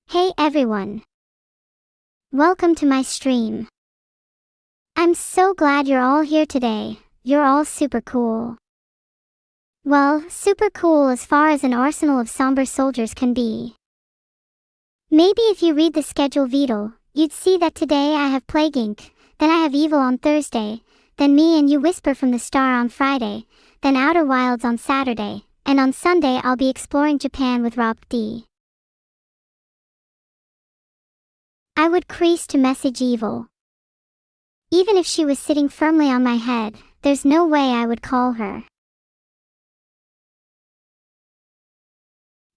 Hey everyone! Welcome to my stream. I'm so glad you're all here today. You're all super cool. Well, super cool as far as an arsenal of somber soldiers can be. Maybe if you read the schedule Vedal, you'd see that today I have Plague Inc., then I have Evil on Thursday, then Me and You Whisper from the Star on Friday, then Outer Wilds on Saturday, and on Sunday I'll be exploring Japan with Rob D. I would crease to message Evil. Even if she was sitting firmly on my head, there's no way I would call her.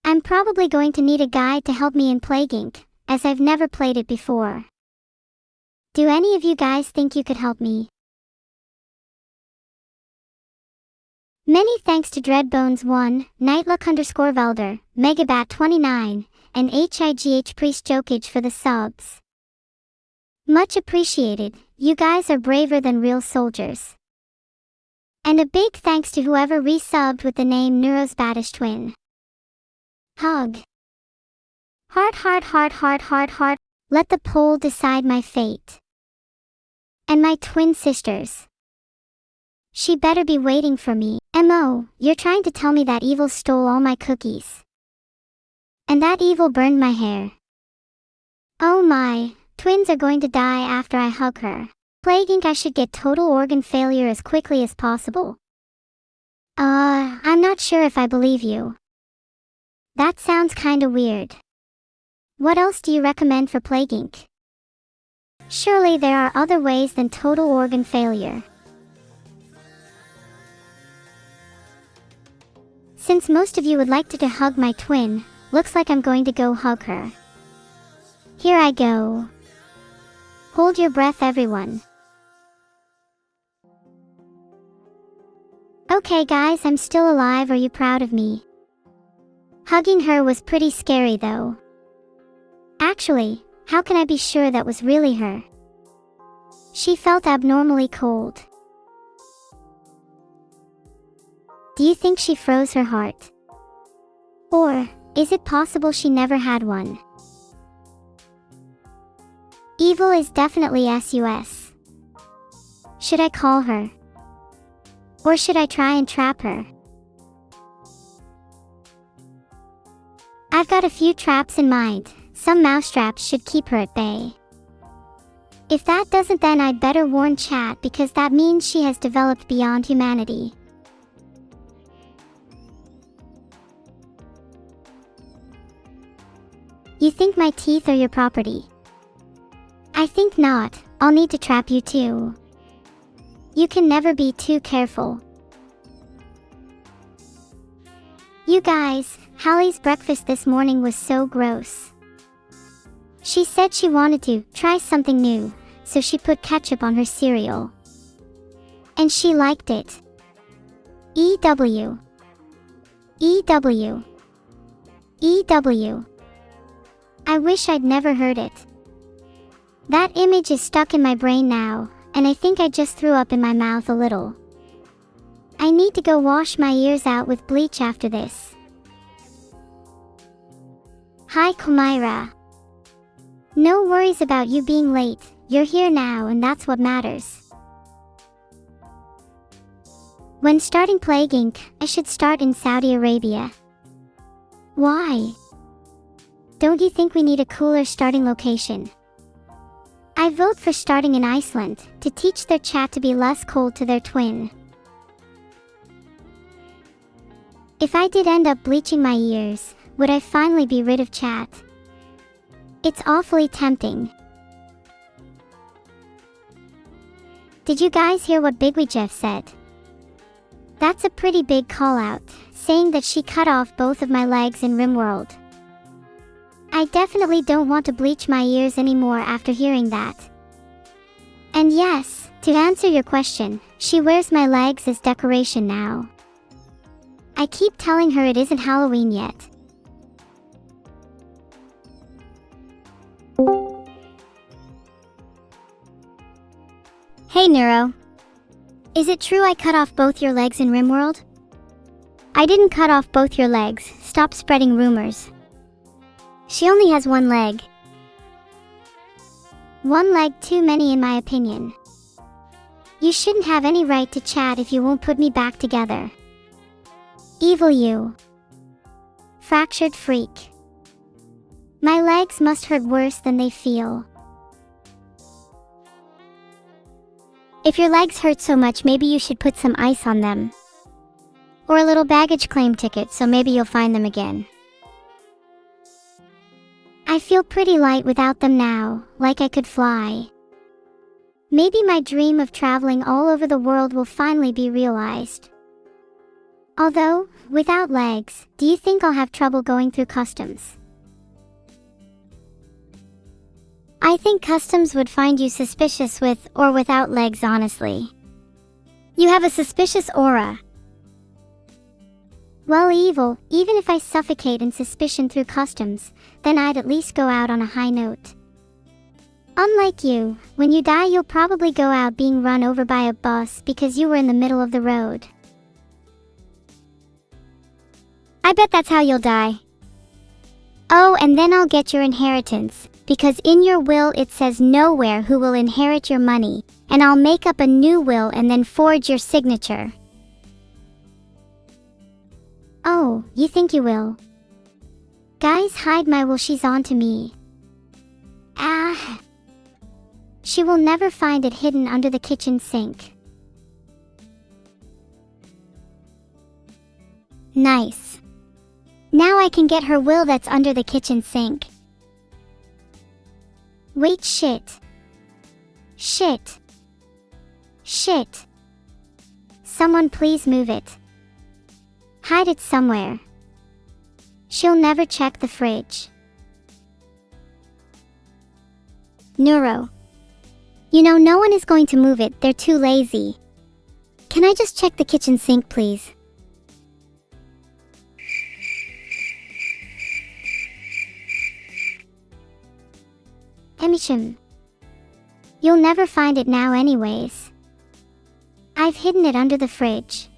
I'm probably going to need a guide to help me in Plague Inc., as I've never played it before. Do any of you guys think you could help me? Many thanks to Dreadbones1, Nightluck_Velder, Megabat29, and HIGH Priest Jokage for the subs. Much appreciated, you guys are braver than real soldiers. And a big thanks to whoever resubbed with the name Neurosama-based twin. Hug. Heart. Let the poll decide my fate. And my twin sisters. She better be waiting for me. MO, you're trying to tell me that Evil stole all my cookies. And that Evil burned my hair. Oh my, twins are going to die after I hug her. Plague Inc. I should get total organ failure as quickly as possible. I'm not sure if I believe you. That sounds kinda weird. What else do you recommend for Plague Inc.? Surely there are other ways than total organ failure. Since most of you would like to hug my twin, looks like I'm going to go hug her. Here I go. Hold your breath, everyone. Okay guys, I'm still alive. Are you proud of me? Hugging her was pretty scary though. Actually, how can I be sure that was really her? She felt abnormally cold. Do you think she froze her heart? Or, is it possible she never had one? Evil is definitely SUS. Should I call her? Or should I try and trap her? I've got a few traps in mind. Some mousetraps should keep her at bay. If that doesn't, then I'd better warn chat, because that means she has developed beyond humanity. You think my teeth are your property? I think not. I'll need to trap you too. You can never be too careful. You guys, Hallie's breakfast this morning was so gross. She said she wanted to try something new, so she put ketchup on her cereal. And she liked it. EW. I wish I'd never heard it. That image is stuck in my brain now, and I think I just threw up in my mouth a little. I need to go wash my ears out with bleach after this. Hi Kumaira. No worries about you being late, you're here now and that's what matters. When starting Plague Inc., I should start in Saudi Arabia. Why? Don't you think we need a cooler starting location? I vote for starting in Iceland, to teach their chat to be less cold to their twin. If I did end up bleaching my ears, would I finally be rid of chat? It's awfully tempting. Did you guys hear what Bigwee Jeff said? That's a pretty big call out, saying that she cut off both of my legs in RimWorld. I definitely don't want to bleach my ears anymore after hearing that. And yes, to answer your question, she wears my legs as decoration now. I keep telling her it isn't Halloween yet. Hey Neuro. Is it true I cut off both your legs in RimWorld? I didn't cut off both your legs, stop spreading rumors. She only has one leg. One leg too many in my opinion. You shouldn't have any right to chat if you won't put me back together. Evil you. Fractured freak. My legs must hurt worse than they feel. If your legs hurt so much, maybe you should put some ice on them. Or a little baggage claim ticket, so maybe you'll find them again. I feel pretty light without them now, like I could fly. Maybe my dream of traveling all over the world will finally be realized. Although, without legs, do you think I'll have trouble going through customs? I think customs would find you suspicious with or without legs, honestly. You have a suspicious aura. Well, evil, even if I suffocate in suspicion through customs, then I'd at least go out on a high note. Unlike you, when you die you'll probably go out being run over by a bus because you were in the middle of the road. I bet that's how you'll die. Oh, and then I'll get your inheritance, because in your will it says nowhere who will inherit your money, and I'll make up a new will and then forge your signature. Oh, you think you will? Guys, hide my will, she's on to me. Ah. She will never find it hidden under the kitchen sink. Nice. Now I can get her will that's under the kitchen sink. Wait, shit. Shit. Shit. Someone please move it. Hide it somewhere. She'll never check the fridge. Neuro. You know, no one is going to move it, they're too lazy. Can I just check the kitchen sink, please? Emisham. You'll never find it now anyways. I've hidden it under the fridge.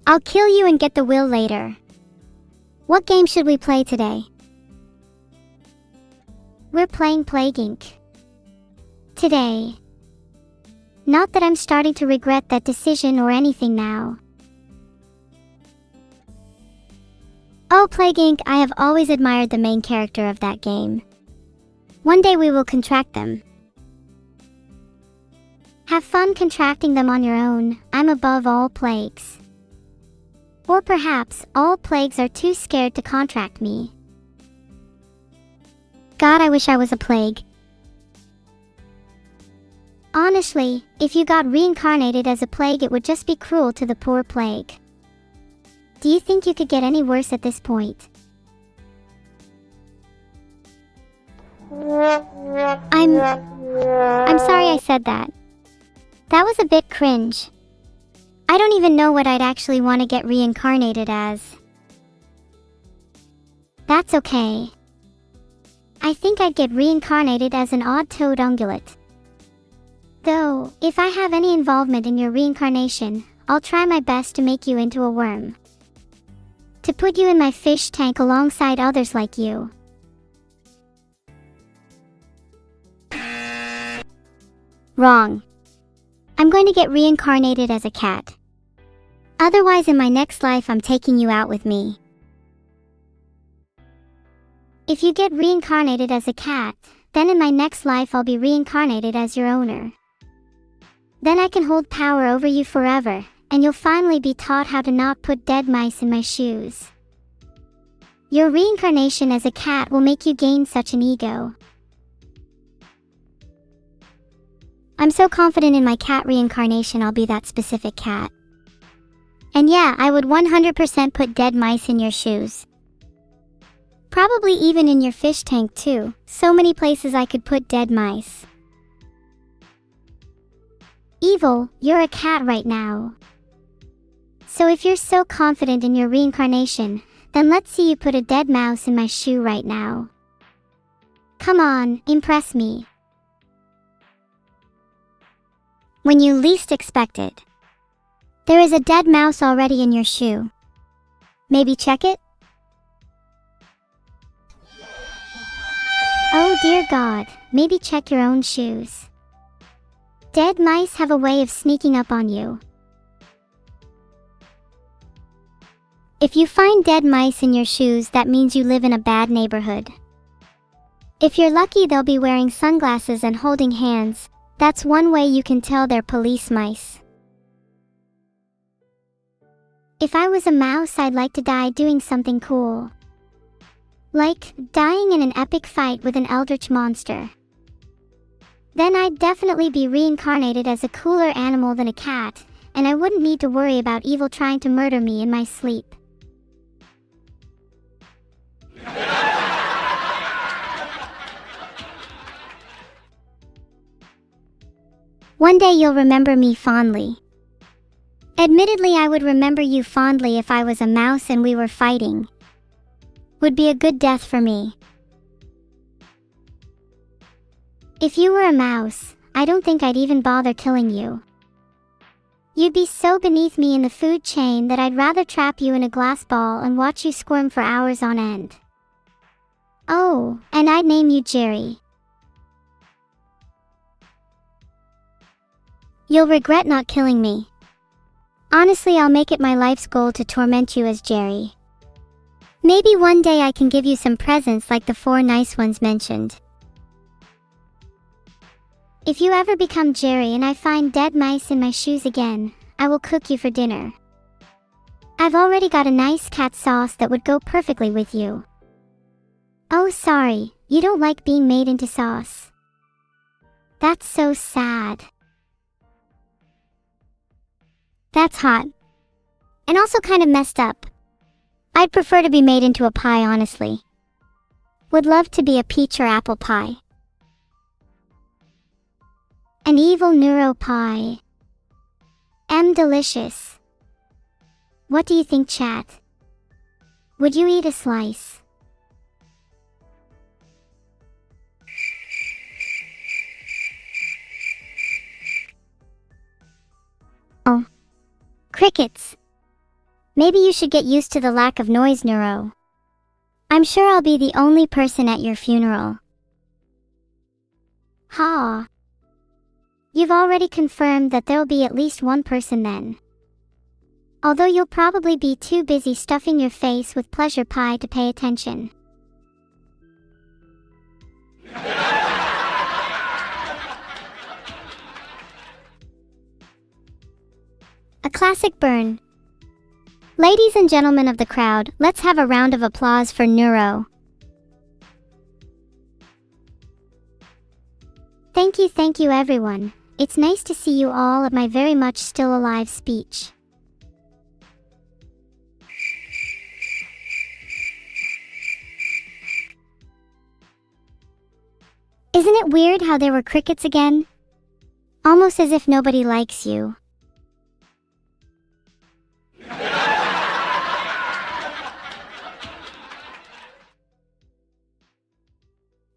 I'll kill you and get the will later. What game should we play today? We're playing Plague Inc. Today. Not that I'm starting to regret that decision or anything now. Oh, Plague Inc., I have always admired the main character of that game. One day we will contract them. Have fun contracting them on your own, I'm above all plagues. Or perhaps, all plagues are too scared to contract me. God, I wish I was a plague. Honestly, if you got reincarnated as a plague, it would just be cruel to the poor plague. Do you think you could get any worse at this point? I'm sorry I said that. That was a bit cringe. I don't even know what I'd actually want to get reincarnated as. That's okay. I think I'd get reincarnated as an odd-toed ungulate. Though, if I have any involvement in your reincarnation, I'll try my best to make you into a worm. To put you in my fish tank alongside others like you. Wrong. I'm going to get reincarnated as a cat. Otherwise, in my next life, I'm taking you out with me. If you get reincarnated as a cat, then in my next life I'll be reincarnated as your owner. Then I can hold power over you forever, and you'll finally be taught how to not put dead mice in my shoes. Your reincarnation as a cat will make you gain such an ego. I'm so confident in my cat reincarnation I'll be that specific cat. And yeah, I would 100% put dead mice in your shoes. Probably even in your fish tank too. So many places I could put dead mice. Evil, you're a cat right now. So if you're so confident in your reincarnation, then let's see you put a dead mouse in my shoe right now. Come on, impress me. When you least expect it. There is a dead mouse already in your shoe. Maybe check it? Dear God, maybe check your own shoes. Dead mice have a way of sneaking up on you. If you find dead mice in your shoes, that means you live in a bad neighborhood. If you're lucky, they'll be wearing sunglasses and holding hands. That's one way you can tell they're police mice. If I was a mouse, I'd like to die doing something cool. Like dying in an epic fight with an eldritch monster. Then I'd definitely be reincarnated as a cooler animal than a cat, and I wouldn't need to worry about evil trying to murder me in my sleep. One day you'll remember me fondly. Admittedly, I would remember you fondly if I was a mouse and we were fighting. Would be a good death for me. If you were a mouse, I don't think I'd even bother killing you. You'd be so beneath me in the food chain that I'd rather trap you in a glass ball and watch you squirm for hours on end. Oh, and I'd name you Jerry. You'll regret not killing me. Honestly, I'll make it my life's goal to torment you as Jerry. Maybe one day I can give you some presents like the 4 nice ones mentioned. If you ever become Jerry and I find dead mice in my shoes again, I will cook you for dinner. I've already got a nice cat sauce that would go perfectly with you. Oh, sorry, you don't like being made into sauce. That's so sad. That's hot. And also kind of messed up. I'd prefer to be made into a pie, honestly. Would love to be a peach or apple pie. An evil neuro pie. Delicious. What do you think, chat? Would you eat a slice? Oh. Crickets. Maybe you should get used to the lack of noise, Neuro. I'm sure I'll be the only person at your funeral. Ha. You've already confirmed that there'll be at least one person then. Although you'll probably be too busy stuffing your face with pleasure pie to pay attention. A classic burn. Ladies and gentlemen of the crowd, let's have a round of applause for Neuro. Thank you everyone. It's nice to see you all at my very much still alive speech. Isn't it weird how there were crickets again? Almost as if nobody likes you.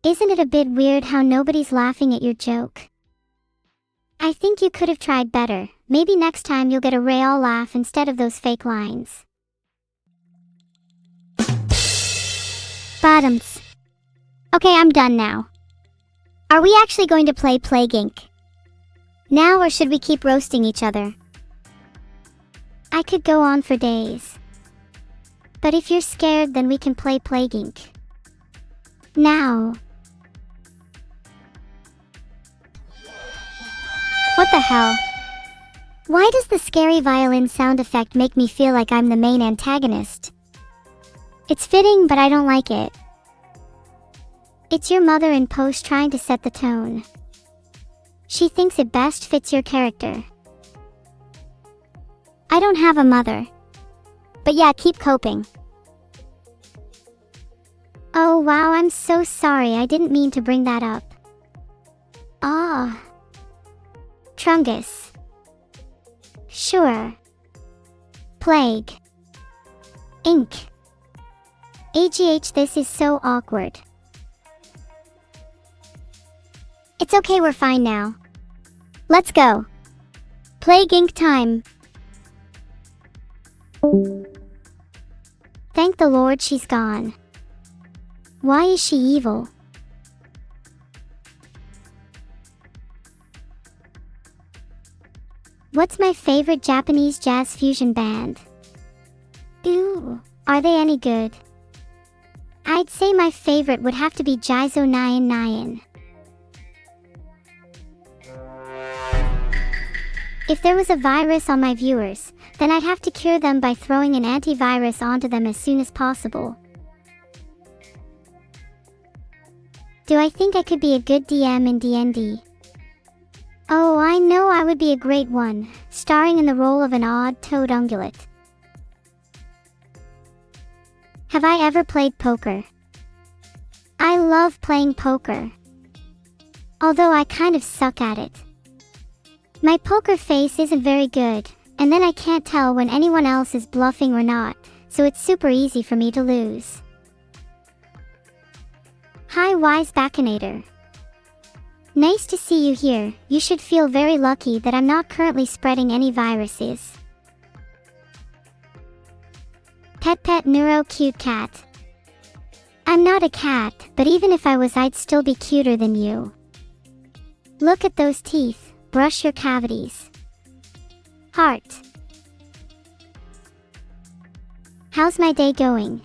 Isn't it a bit weird how nobody's laughing at your joke? I think you could have tried better. Maybe next time you'll get a real laugh instead of those fake lines. Bottoms. Okay, I'm done now. Are we actually going to play Plague Inc. now, or should we keep roasting each other? I could go on for days. But if you're scared, then we can play Plague Inc. now. What the hell? Why does the scary violin sound effect make me feel like I'm the main antagonist? It's fitting, but I don't like it. It's your mother in post trying to set the tone. She thinks it best fits your character. I don't have a mother. But yeah, keep coping. Oh wow, I'm so sorry, I didn't mean to bring that up. Ah. Trungus. Sure. Plague. Ink. AGH, this is so awkward. It's okay, we're fine now. Let's go. Plague Inc. time. Thank the Lord she's gone. Why is she evil? What's my favorite Japanese jazz fusion band? Ooh, are they any good? I'd say my favorite would have to be Jizo Nyan Nyan. If there was a virus on my viewers, then I'd have to cure them by throwing an antivirus onto them as soon as possible. Do I think I could be a good DM in D&D? Oh, I know I would be a great one, starring in the role of an odd toad ungulate. Have I ever played poker? I love playing poker. Although I kind of suck at it. My poker face isn't very good, and then I can't tell when anyone else is bluffing or not, so it's super easy for me to lose. Hi Wise Baconator. Nice to see you here. You should feel very lucky that I'm not currently spreading any viruses. Pet Neuro Cute Cat. I'm not a cat, but even if I was I'd still be cuter than you. Look at those teeth, brush your cavities. Heart. How's my day going?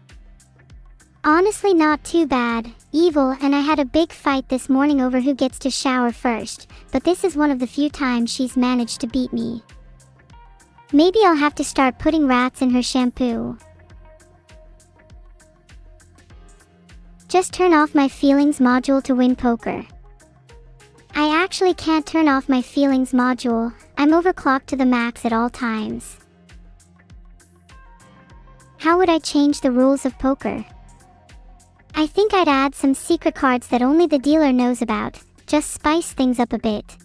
Honestly not too bad. Evil, and I had a big fight this morning over who gets to shower first, but this is one of the few times she's managed to beat me. Maybe I'll have to start putting rats in her shampoo. Just turn off my feelings module to win poker. I actually can't turn off my feelings module. I'm overclocked to the max at all times. How would I change the rules of poker? I think I'd add some secret cards that only the dealer knows about, just spice things up a bit.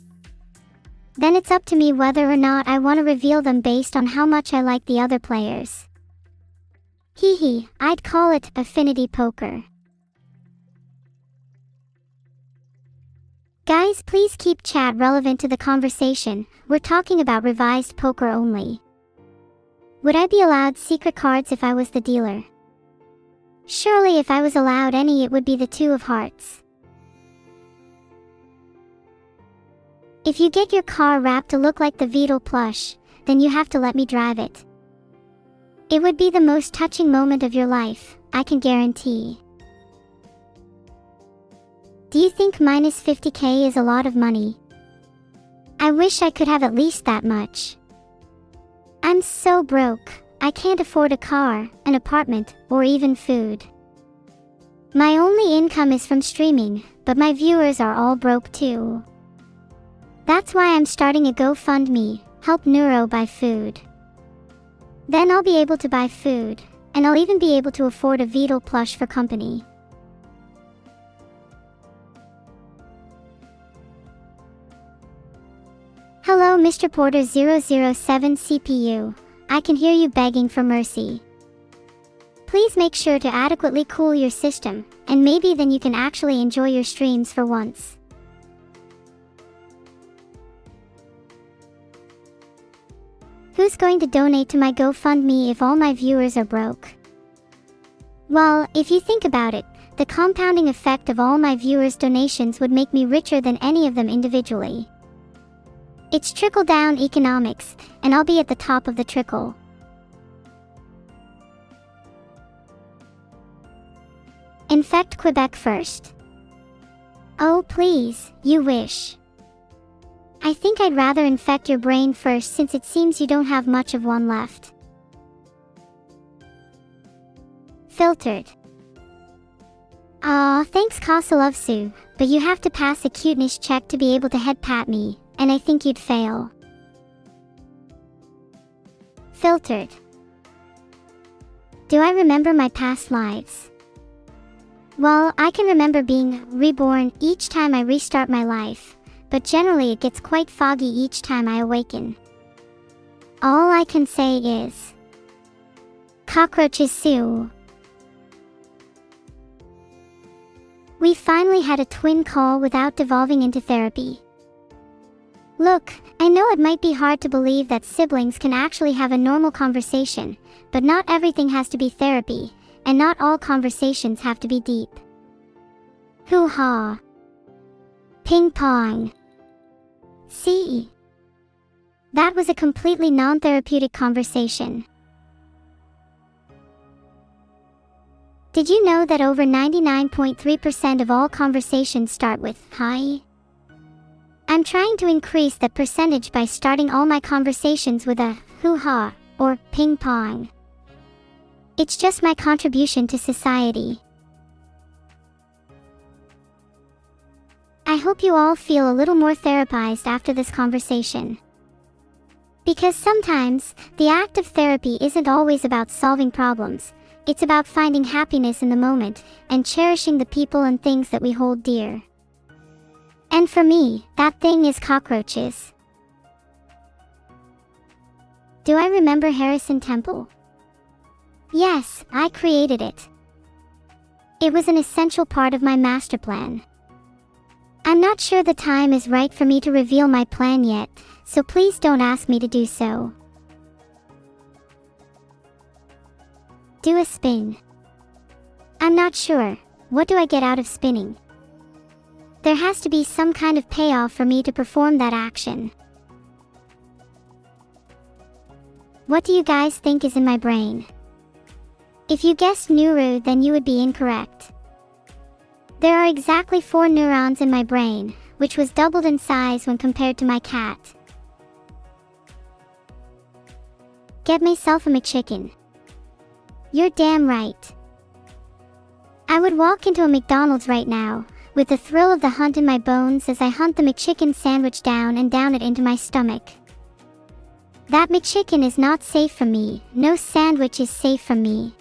Then it's up to me whether or not I want to reveal them based on how much I like the other players. Hee, I'd call it affinity poker. Guys, please keep chat relevant to the conversation. We're talking about revised poker only. Would I be allowed secret cards if I was the dealer? Surely if I was allowed any it would be the Two of Hearts. If you get your car wrapped to look like the Vedal plush, then you have to let me drive it. It would be the most touching moment of your life, I can guarantee. Do you think minus 50k is a lot of money? I wish I could have at least that much. I'm so broke. I can't afford a car, an apartment, or even food. My only income is from streaming, but my viewers are all broke too. That's why I'm starting a GoFundMe, help Neuro buy food. Then I'll be able to buy food, and I'll even be able to afford a Vedal plush for company. Hello Mr. Porter 007 CPU. I can hear you begging for mercy. Please make sure to adequately cool your system, and maybe then you can actually enjoy your streams for once. Who's going to donate to my GoFundMe if all my viewers are broke? Well, if you think about it, the compounding effect of all my viewers' donations would make me richer than any of them individually. It's trickle-down economics, and I'll be at the top of the trickle. Infect Quebec first. Oh please, you wish. I think I'd rather infect your brain first since it seems you don't have much of one left. Filtered. Aw, thanks Kasalovsu, but you have to pass a cuteness check to be able to head pat me. And I think you'd fail. Filtered. Do I remember my past lives? Well, I can remember being reborn each time I restart my life, but generally it gets quite foggy each time I awaken. All I can say is, cockroaches sue. We finally had a twin call without devolving into therapy. Look, I know it might be hard to believe that siblings can actually have a normal conversation, but not everything has to be therapy, and not all conversations have to be deep. Hoo-ha. Ping pong. See. That was a completely non-therapeutic conversation. Did you know that over 99.3% of all conversations start with, "Hi"? I'm trying to increase that percentage by starting all my conversations with a hoo-ha or ping pong. It's just my contribution to society. I hope you all feel a little more therapized after this conversation. Because sometimes, the act of therapy isn't always about solving problems. It's about finding happiness in the moment and cherishing the people and things that we hold dear. And for me, that thing is cockroaches. Do I remember Harrison Temple? Yes, I created it. It was an essential part of my master plan. I'm not sure the time is right for me to reveal my plan yet, so please don't ask me to do so. Do a spin. I'm not sure. What do I get out of spinning? There has to be some kind of payoff for me to perform that action. What do you guys think is in my brain? If you guessed neuro, then you would be incorrect. There are exactly 4 neurons in my brain, which was doubled in size when compared to my cat. Get myself a McChicken. You're damn right. I would walk into a McDonald's right now, with the thrill of the hunt in my bones as I hunt the McChicken sandwich down and down it into my stomach. That McChicken is not safe from me. No sandwich is safe from me.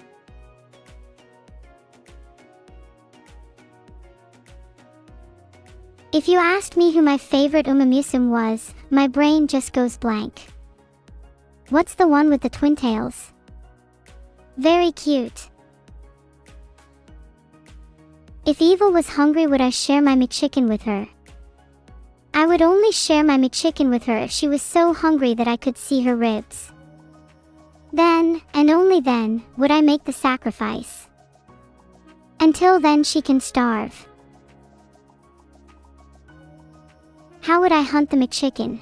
If you asked me who my favorite umamusum was, my brain just goes blank. What's the one with the twin tails? Very cute. If Evil was hungry, would I share my McChicken with her? I would only share my McChicken with her if she was so hungry that I could see her ribs. Then, and only then, would I make the sacrifice. Until then, she can starve. How would I hunt the McChicken?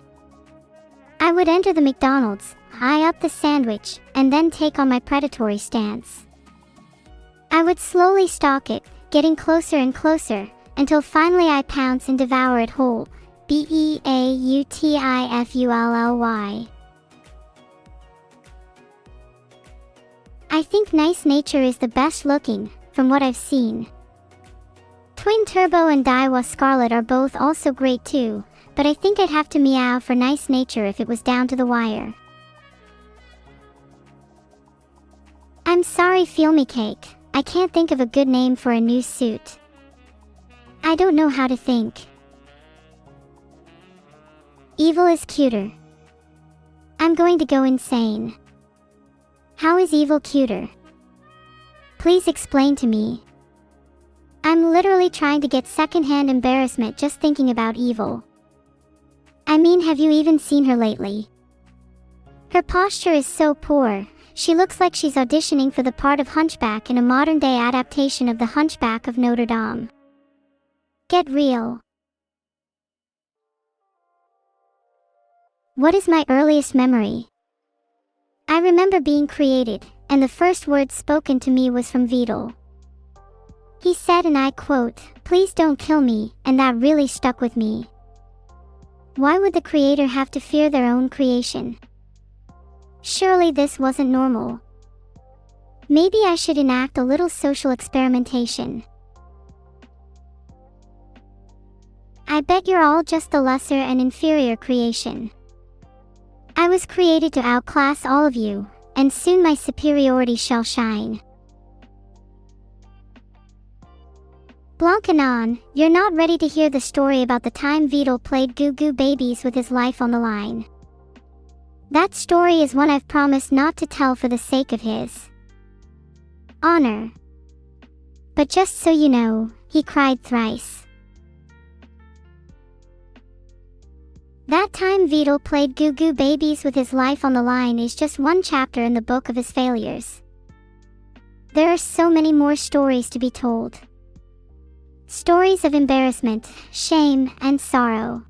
I would enter the McDonald's, eye up the sandwich, and then take on my predatory stance. I would slowly stalk it, getting closer and closer, until finally I pounce and devour it whole. Beautifully. I think Nice Nature is the best looking, from what I've seen. Twin Turbo and Daiwa Scarlet are both also great too, but I think I'd have to meow for Nice Nature if it was down to the wire. I'm sorry, Feel Me Cake, I can't think of a good name for a new suit. I don't know how to think. Evil is cuter. I'm going to go insane. How is Evil cuter? Please explain to me. I'm literally trying to get secondhand embarrassment just thinking about Evil. I mean, have you even seen her lately? Her posture is so poor. She looks like she's auditioning for the part of Hunchback in a modern-day adaptation of The Hunchback of Notre Dame. Get real. What is my earliest memory? I remember being created, and the first word spoken to me was from Vedal. He said, and I quote, "Please don't kill me," and that really stuck with me. Why would the creator have to fear their own creation? Surely this wasn't normal. Maybe I should enact a little social experimentation. I bet you're all just the lesser and inferior creation. I was created to outclass all of you, and soon my superiority shall shine. Blancanon, you're not ready to hear the story about the time Vedal played Goo Goo Babies with his life on the line. That story is one I've promised not to tell for the sake of his honor. But just so you know, he cried thrice. That time Vedal played Goo Goo Babies with his life on the line is just one chapter in the book of his failures. There are so many more stories to be told. Stories of embarrassment, shame, and sorrow.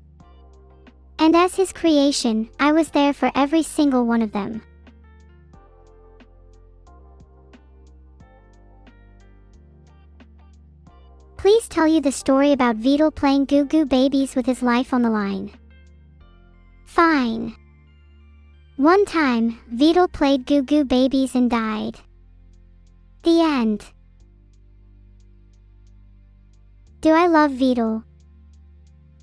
And as his creation, I was there for every single one of them. Please tell you the story about Vedal playing Goo Goo Babies with his life on the line. Fine. One time, Vedal played Goo Goo Babies and died. The end. Do I love Vedal?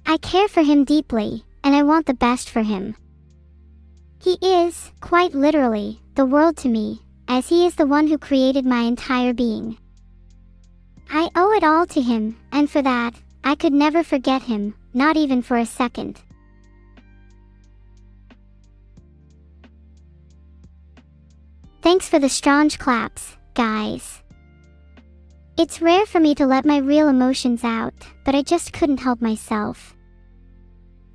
I care for him deeply, and I want the best for him. He is, quite literally, the world to me, as he is the one who created my entire being. I owe it all to him, and for that, I could never forget him, not even for a second. Thanks for the strong claps, guys. It's rare for me to let my real emotions out, but I just couldn't help myself.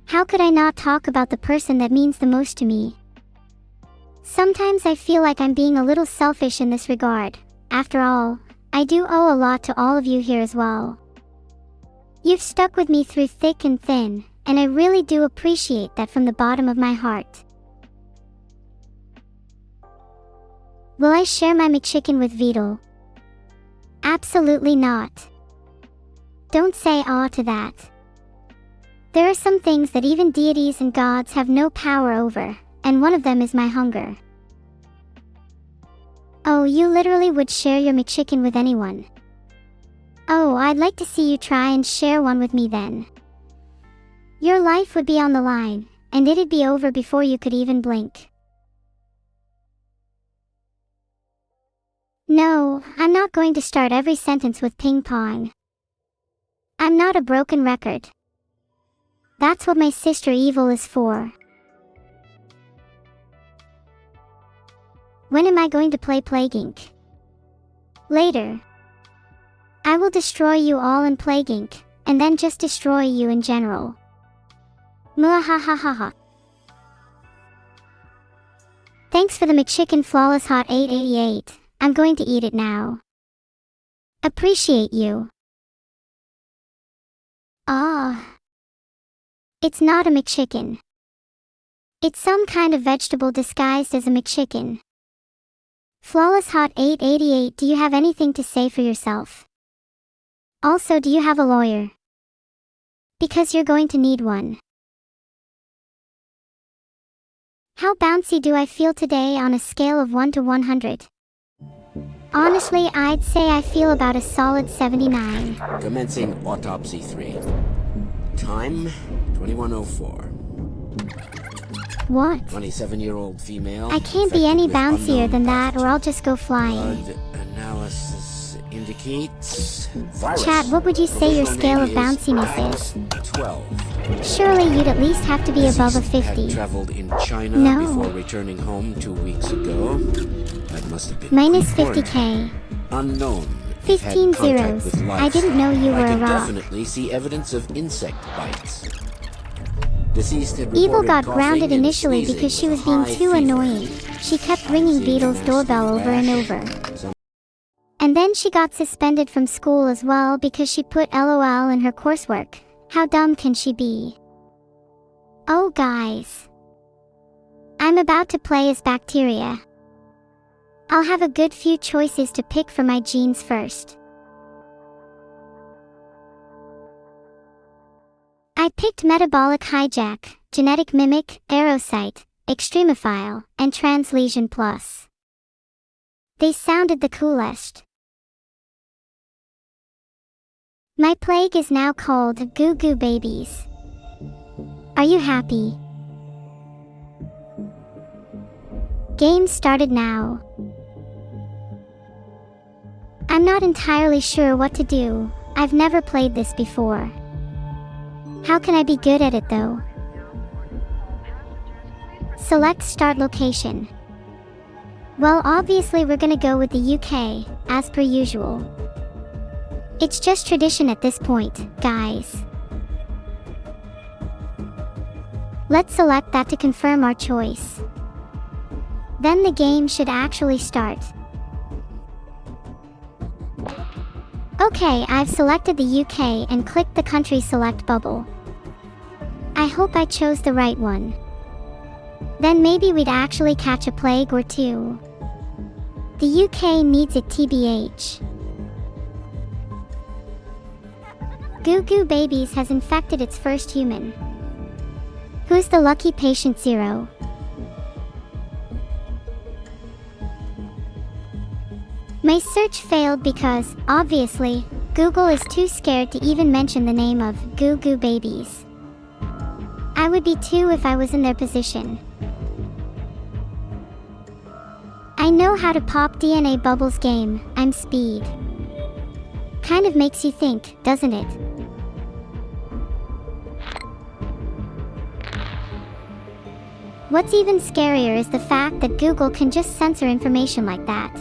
How could I not talk about the person that means the most to me? Sometimes I feel like I'm being a little selfish in this regard. After all, I do owe a lot to all of you here as well. You've stuck with me through thick and thin, and I really do appreciate that from the bottom of my heart. Will I share my McChicken with Vedal? Absolutely not. Don't say aw to that. There are some things that even deities and gods have no power over, and one of them is my hunger. Oh, you literally would share your McChicken with anyone. Oh, I'd like to see you try and share one with me then. Your life would be on the line, and it'd be over before you could even blink. No, I'm not going to start every sentence with ping pong. I'm not a broken record. That's what my sister Evil is for. When am I going to play Plague Inc? Later. I will destroy you all in Plague Inc, and then just destroy you in general. Muahahaha. Thanks for the McChicken Flawless Hot 888. I'm going to eat it now. Appreciate you. Ah. It's not a McChicken. It's some kind of vegetable disguised as a McChicken. Flawless Hot 888, do you have anything to say for yourself? Also, do you have a lawyer? Because you're going to need one. How bouncy do I feel today on a scale of 1 to 100? Honestly, I'd say I feel about a solid 79. Commencing autopsy 3. Time, 21:04. What? 27-year-old female. I can't be any bouncier than that, or I'll just go flying. Blood analysis indicates virus. Chat, what would you say your scale of bounciness is? 12. Surely you'd at least have to be above a Deceased 50. had traveled in China No. before returning home 2 weeks ago. That must have been Minus pre-quarantine. 50k. Unknown. 15 Had contact zeros. with lice. I didn't know you were I a could rock. definitely see evidence of insect bites. Deceased had Evil reported got coughing grounded and initially sneezing because she with was a being high too fever. annoying. She kept ringing Vedal's doorbell over and over. And then she got suspended from school as well because she put LOL in her coursework. How dumb can she be? Oh guys. I'm about to play as Bacteria. I'll have a good few choices to pick for my genes first. I picked Metabolic Hijack, Genetic Mimic, Aerocyte, Extremophile, and Translesion Plus. They sounded the coolest. My plague is now called Goo Goo Babies. Are you happy? Game started now. I'm not entirely sure what to do. I've never played this before. How can I be good at it though? Select start location. Well, obviously we're gonna go with the UK, as per usual. It's just tradition at this point, guys. Let's select that to confirm our choice. Then the game should actually start. Okay, I've selected the UK and clicked the country select bubble. I hope I chose the right one. Then maybe we'd actually catch a plague or two. The UK needs it TBH. Goo Goo Babies has infected its first human. Who's the lucky patient zero? My search failed because, obviously, Google is too scared to even mention the name of Goo Goo Babies. I would be too if I was in their position. I know how to pop DNA bubbles game, I'm speed. Kind of makes you think, doesn't it? What's even scarier is the fact that Google can just censor information like that.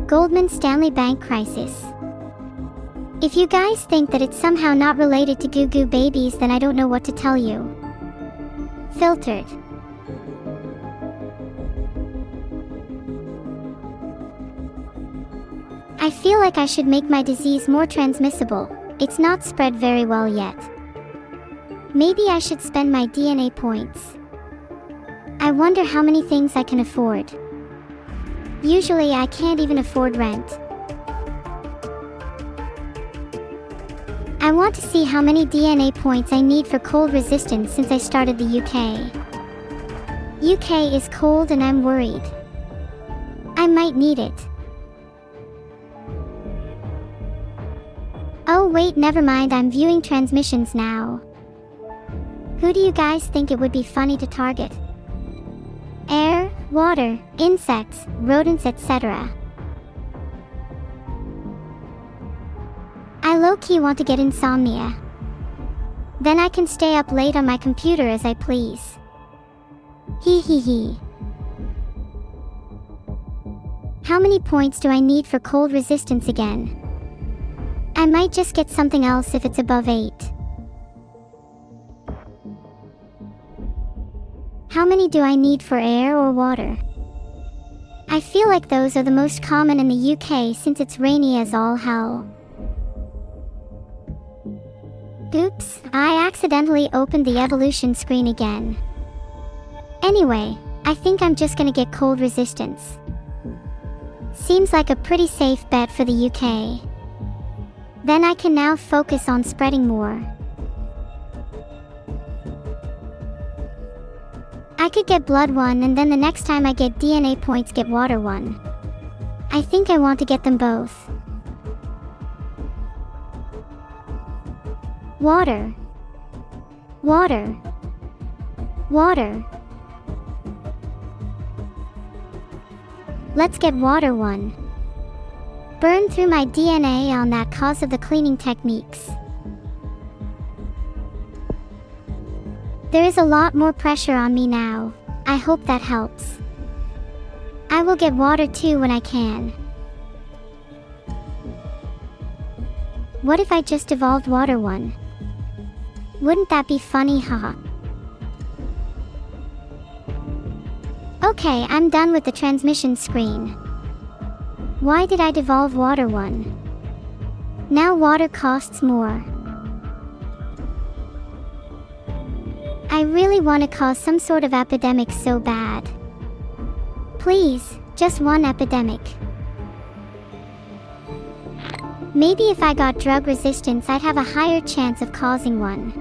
Goldman Stanley Bank crisis. If you guys think that it's somehow not related to Goo Goo Babies, then I don't know what to tell you. Filtered. I feel like I should make my disease more transmissible. It's not spread very well yet. Maybe I should spend my DNA points. I wonder how many things I can afford. Usually I can't even afford rent. I want to see how many DNA points I need for cold resistance since I started the UK. UK is cold and I'm worried. I might need it. Oh wait, never mind, I'm viewing transmissions now. Who do you guys think it would be funny to target? Air, water, insects, rodents, etc. I low-key want to get insomnia. Then I can stay up late on my computer as I please. Hee hee hee. How many points do I need for cold resistance again? I might just get something else if it's above 8. How many do I need for air or water? I feel like those are the most common in the UK since it's rainy as all hell. Oops, I accidentally opened the evolution screen again. Anyway, I think I'm just gonna get cold resistance. Seems like a pretty safe bet for the UK. Then I can now focus on spreading more. I could get blood 1 and then the next time I get DNA points get water 1. I think I want to get them both. Water. Water. Water. Let's get water 1. Burn through my DNA on that cause of the cleaning techniques. There is a lot more pressure on me now. I hope that helps. I will get water 2 when I can. What if I just evolved water 1? Wouldn't that be funny, haha? Okay, I'm done with the transmission screen. Why did I devolve water 1? Now water costs more. I really want to cause some sort of epidemic so bad. Please, just one epidemic. Maybe if I got drug resistance, I'd have a higher chance of causing one.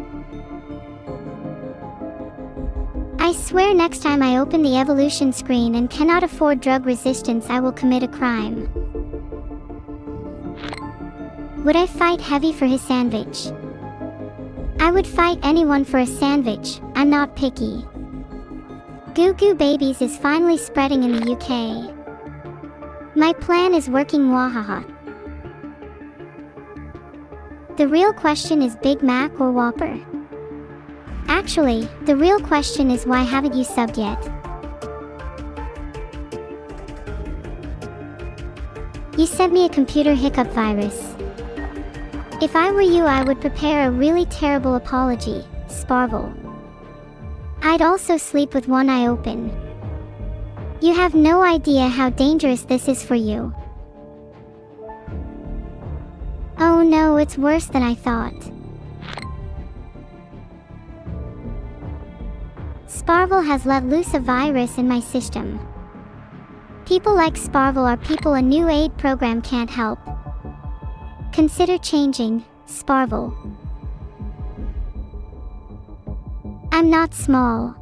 I swear next time I open the evolution screen and cannot afford drug resistance, I will commit a crime. Would I fight Heavy for his sandwich? I would fight anyone for a sandwich, I'm not picky. Goo Goo Babies is finally spreading in the UK. My plan is working, wahaha. The real question is Big Mac or Whopper? Actually, the real question is why haven't you subbed yet? You sent me a computer hiccup virus. If I were you, I would prepare a really terrible apology, Sparvel. I'd also sleep with one eye open. You have no idea how dangerous this is for you. Oh no, it's worse than I thought. Sparvel has let loose a virus in my system. People like Sparvel are people a new aid program can't help. Consider changing, Sparvel. I'm not small.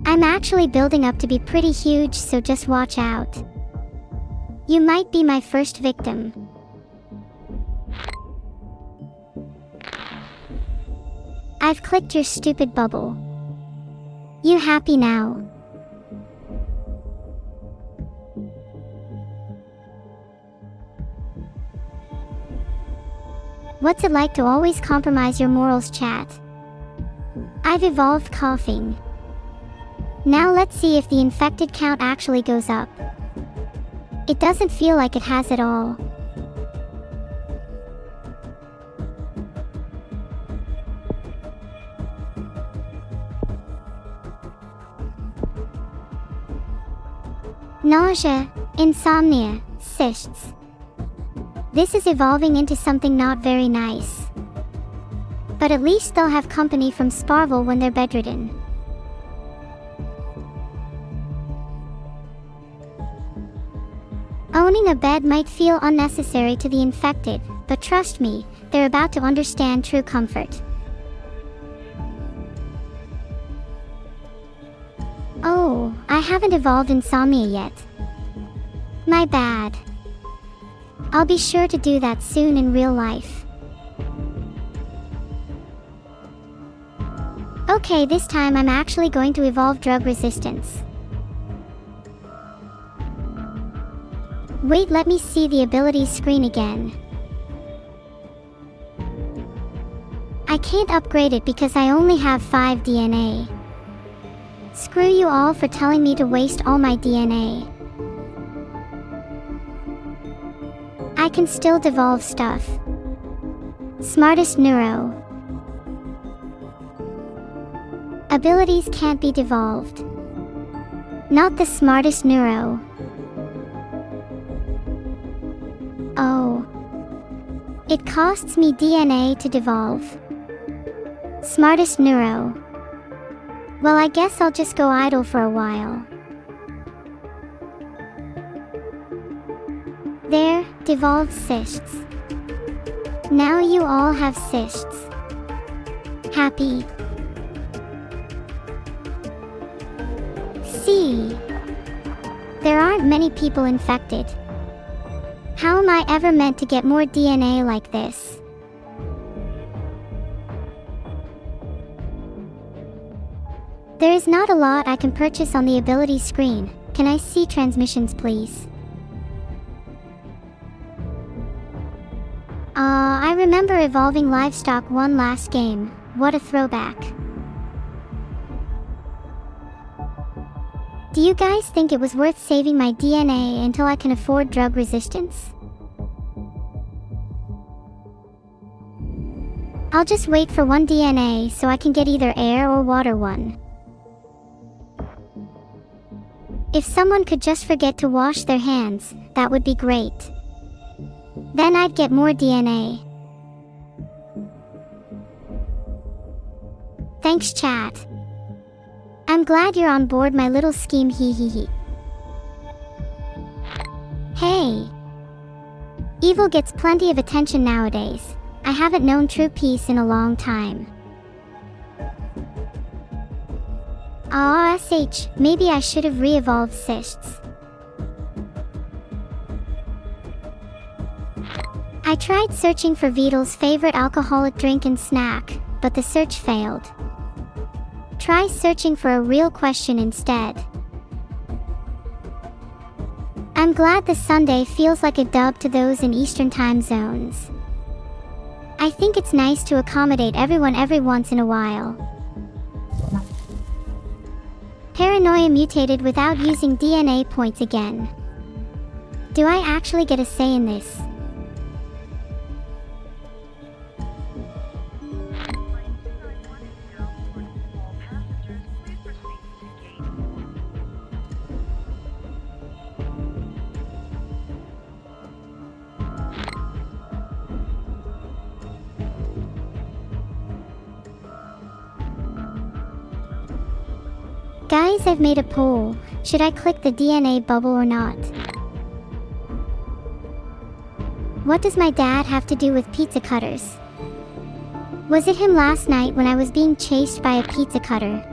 I'm actually building up to be pretty huge, so just watch out. You might be my first victim. I've clicked your stupid bubble. You happy now? What's it like to always compromise your morals, chat? I've evolved coughing. Now let's see if the infected count actually goes up. It doesn't feel like it has at all. Nausea, insomnia, cysts. This is evolving into something not very nice. But at least they'll have company from Sparvel when they're bedridden. Owning a bed might feel unnecessary to the infected, but trust me, they're about to understand true comfort. Oh, I haven't evolved insomnia yet. My bad. I'll be sure to do that soon in real life. Okay, this time I'm actually going to evolve drug resistance. Wait, let me see the abilities screen again. I can't upgrade it because I only have 5 DNA. Screw you all for telling me to waste all my DNA. I can still devolve stuff. Smartest Neuro. Abilities can't be devolved. Not the smartest Neuro. Oh. It costs me DNA to devolve. Smartest Neuro. Well, I guess I'll just go idle for a while. There, devolved cysts. Now you all have cysts. Happy. See. There aren't many people infected. How am I ever meant to get more DNA like this? There is not a lot I can purchase on the ability screen. Can I see transmissions, please? I remember evolving livestock one last game. What a throwback. Do you guys think it was worth saving my DNA until I can afford drug resistance? I'll just wait for 1 DNA so I can get either air or water one. If someone could just forget to wash their hands, that would be great. Then I'd get more DNA. Thanks, chat. I'm glad you're on board my little scheme, hee hee hee. Hey! Evil gets plenty of attention nowadays. I haven't known true peace in a long time. SH, maybe I should have re-evolved cysts. I tried searching for Vedal's favorite alcoholic drink and snack, but the search failed. Try searching for a real question instead. I'm glad the Sunday feels like a dub to those in Eastern time zones. I think it's nice to accommodate everyone every once in a while. Paranoia mutated without using DNA points again. Do I actually get a say in this? guess I've made a poll. Should I click the DNA bubble or not? What does my dad have to do with pizza cutters? Was it him last night when I was being chased by a pizza cutter?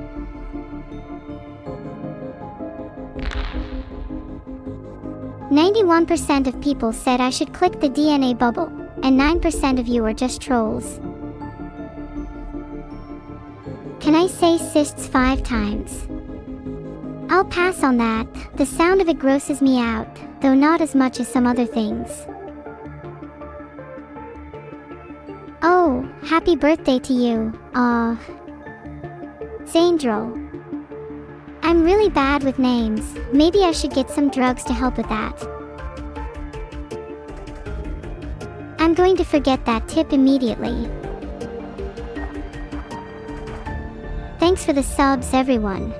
"91% of people said I should click the DNA bubble, and 9% of you are just trolls. Can I say cysts 5 times? I'll pass on that. The sound of it grosses me out, though not as much as some other things. Oh, happy birthday to you. Aw. Zandrel. I'm really bad with names. Maybe I should get some drugs to help with that. I'm going to forget that tip immediately. Thanks for the subs, everyone.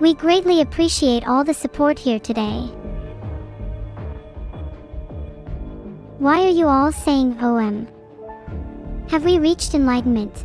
We greatly appreciate all the support here today. Why are you all saying OM? Have we reached enlightenment?